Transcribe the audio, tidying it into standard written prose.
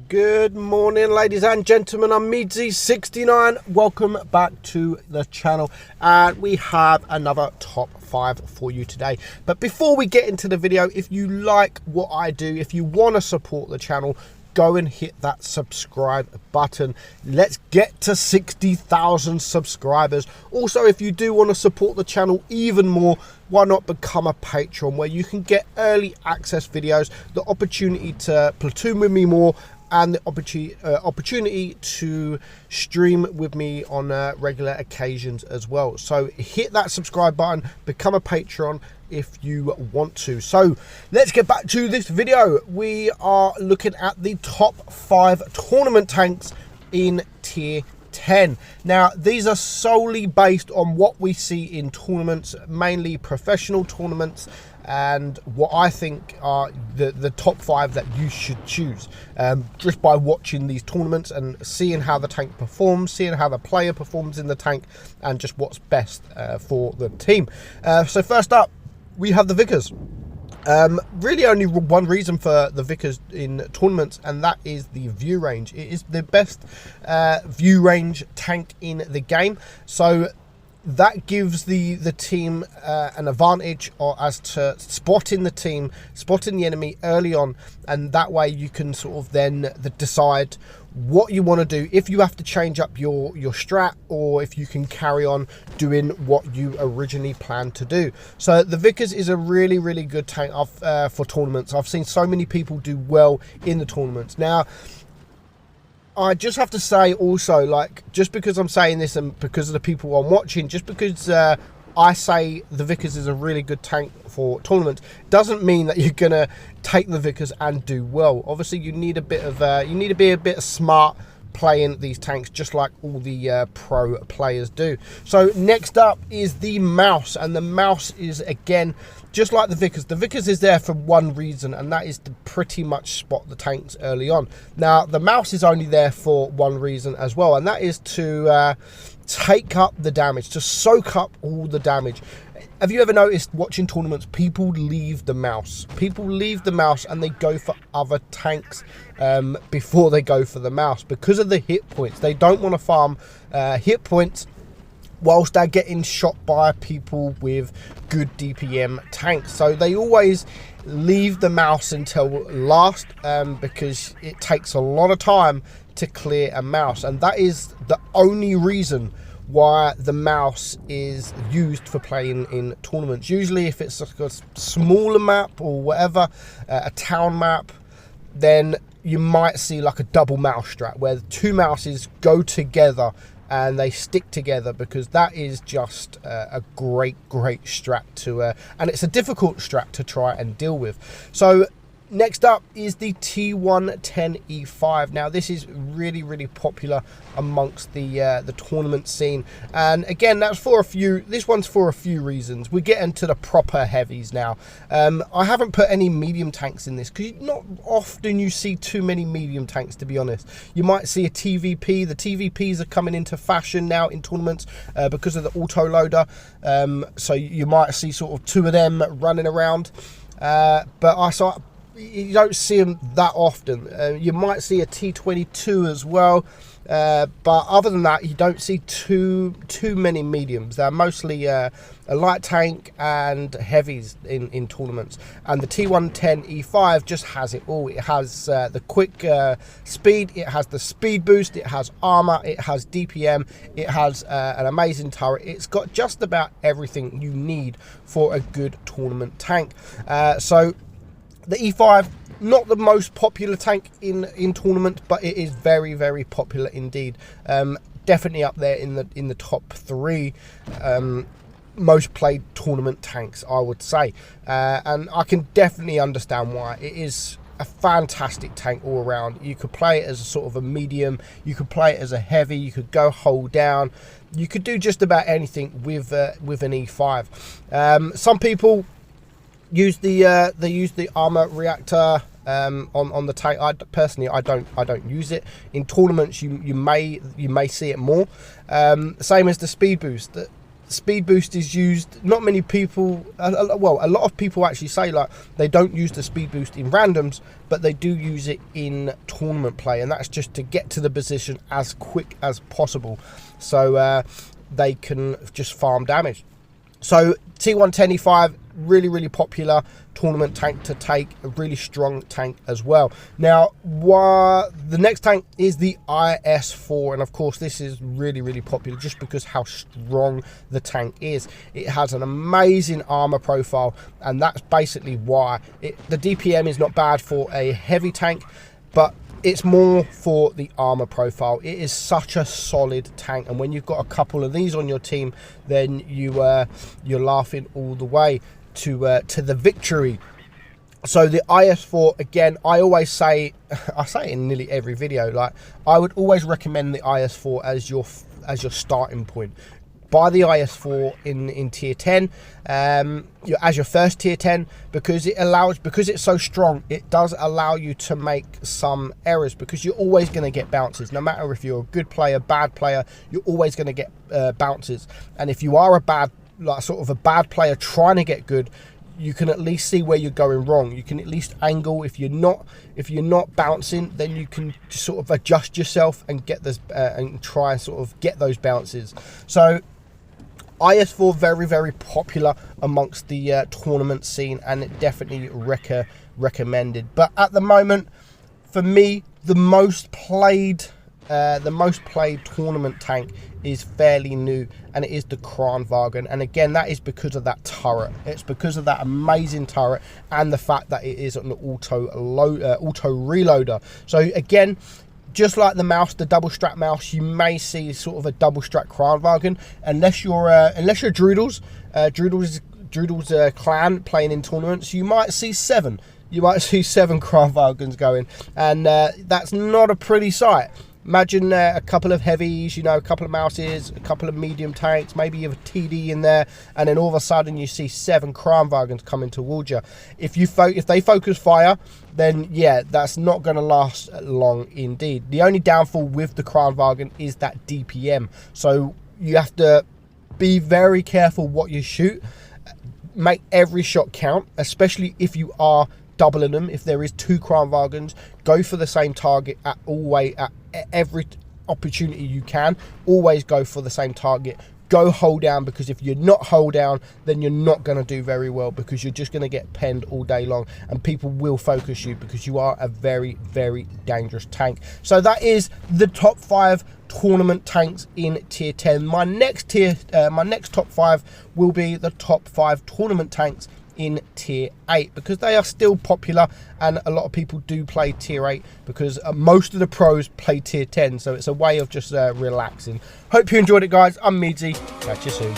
Good morning, ladies and gentlemen. I'm meadsyreplays. Welcome back to the channel, and we have another top 5 for you today. But before we get into the video, if you like what I do, if you want to support the channel, go and hit that subscribe button. Let's get to 60,000 subscribers. Also, if you do want to support the channel even more, why not become a patron, where you can get early access videos, the opportunity to platoon with me more, and the opportunity to stream with me on regular occasions as well. So hit that subscribe button, become a patron if you want to. So let's get back to this video. We are looking at the top 5 tournament tanks in tier 10. Now, these are solely based on what we see in tournaments, mainly professional tournaments, and what I think are the top 5 that you should choose, just by watching these tournaments and seeing how the tank performs, seeing how the player performs in the tank, and just what's best for the team. So first up, we have the Vickers. Really only one reason for the Vickers in tournaments, and that is the view range. It is the best view range tank in the game, so that gives the team an advantage as to spotting the enemy early on, and that way you can sort of then decide what you want to do, if you have to change up your strat, or if you can carry on doing what you originally planned to do. So the Vickers is a really good tank for tournaments. I've seen so many people do well in the tournaments. Now, I just have to say also, like, just because I'm saying this and because of the people I'm watching, just because I say the Vickers is a really good tank for tournaments, doesn't mean that you're gonna take the Vickers and do well. Obviously, you need a bit of you need to be a bit smart playing these tanks, just like all the pro players do. So next up is the Mouse, and the Mouse is, again, just like the Vickers. The Vickers is there for one reason, and that is to pretty much spot the tanks early on. Now, the Mouse is only there for one reason as well, and that is to take up the damage, to soak up all the damage. Have you ever noticed watching tournaments, people leave the Mouse? People leave the Mouse and they go for other tanks before they go for the Mouse because of the hit points. They don't want to farm hit points whilst they're getting shot by people with good DPM tanks. So they always leave the Mouse until last because it takes a lot of time to clear a Mouse, and that is the only reason why the Mouse is used for playing in tournaments. Usually if it's a smaller map or whatever, a town map, then you might see like a double Mouse strat where the 2 Mouses go together and they stick together, because that is just a great strat to and it's a difficult strat to try and deal with. So next up is the T110E5. Now, this is really popular amongst the tournament scene, and again, that's for a few. This one's for a few reasons. We're getting to the proper heavies now. I haven't put any medium tanks in this because not often you see too many medium tanks, to be honest. You might see a TVP. The TVPs are coming into fashion now in tournaments because of the auto loader. So you might see sort of 2 of them running around, but you don't see them that often. You might see a T22 as well, but other than that, you don't see too many mediums. They're mostly a light tank and heavies in tournaments, and the T110E5 just has it all. It has the quick speed, it has the speed boost, it has armor, it has DPM, it has an amazing turret. It's got just about everything you need for a good tournament tank. So the E5, not the most popular tank in tournament, but it is very popular indeed. Definitely up there in the top 3 most played tournament tanks, I would say, and I can definitely understand why. It is a fantastic tank all around. You could play it as a sort of a medium, you could play it as a heavy, you could go hold down, you could do just about anything with an E5. Some people use the armor reactor on the tank. I personally don't use it in tournaments. You may see it more. Same as the speed boost. speed boost is used. Not many people, well, a lot of people actually say like they don't use the speed boost in randoms, but they do use it in tournament play, and that's just to get to the position as quick as possible, so they can just farm damage. So T110E5, really popular tournament tank to take, a really strong tank as well. Now, the next tank is the IS-4, and of course this is really popular just because how strong the tank is. It has an amazing armor profile, and that's basically why. The DPM is not bad for a heavy tank, but it's more for the armor profile. It is such a solid tank, and when you've got a couple of these on your team, then you're laughing all the way to the victory. So the IS-4, again, I always say, I say it in nearly every video, like I would always recommend the IS-4 as your starting point. Buy the IS-4 in tier 10 as your first tier 10, because it's so strong, it does allow you to make some errors, because you're always going to get bounces. No matter if you're a good player, bad player, you're always going to get bounces. And if you are a bad player trying to get good, you can at least see where you're going wrong. You can at least angle. If you're not bouncing, then you can just sort of adjust yourself and get this and try and sort of get those bounces. So IS-4 very popular amongst the tournament scene, and it definitely recommended. But at the moment, for me, the most played tournament tank is fairly new, and it is the Kranvagn. And again, that is because of that turret. It's because of that amazing turret and the fact that it is an auto reloader. So again, just like the mouse, the double strap mouse, you may see sort of a double strap Kranvagn, unless you're Droodles. Droodles clan playing in tournaments. You might see 7. You might see 7 Kranvagns going, and that's not a pretty sight. Imagine a couple of heavies, a couple of mouses, a couple of medium tanks, maybe you have a TD in there, and then all of a sudden you see 7 Kranvagns coming towards you. If they focus fire, then yeah, that's not going to last long indeed. The only downfall with the Kranvagn is that DPM. So you have to be very careful what you shoot. Make every shot count, especially if you are doubling them. If there is 2 Kranvagns, go for the same target at every opportunity you can. Always go for the same target. Go hold down, because if you're not hold down, then you're not going to do very well, because you're just going to get penned all day long, and people will focus you because you are a very dangerous tank. So that is the top 5 tournament tanks in tier 10. My next top 5 will be the top 5 tournament tanks in tier 8, because they are still popular, and a lot of people do play tier 8 because most of the pros play tier 10, so it's a way of just relaxing. Hope you enjoyed it, guys. I'm Meadsy. Catch you soon.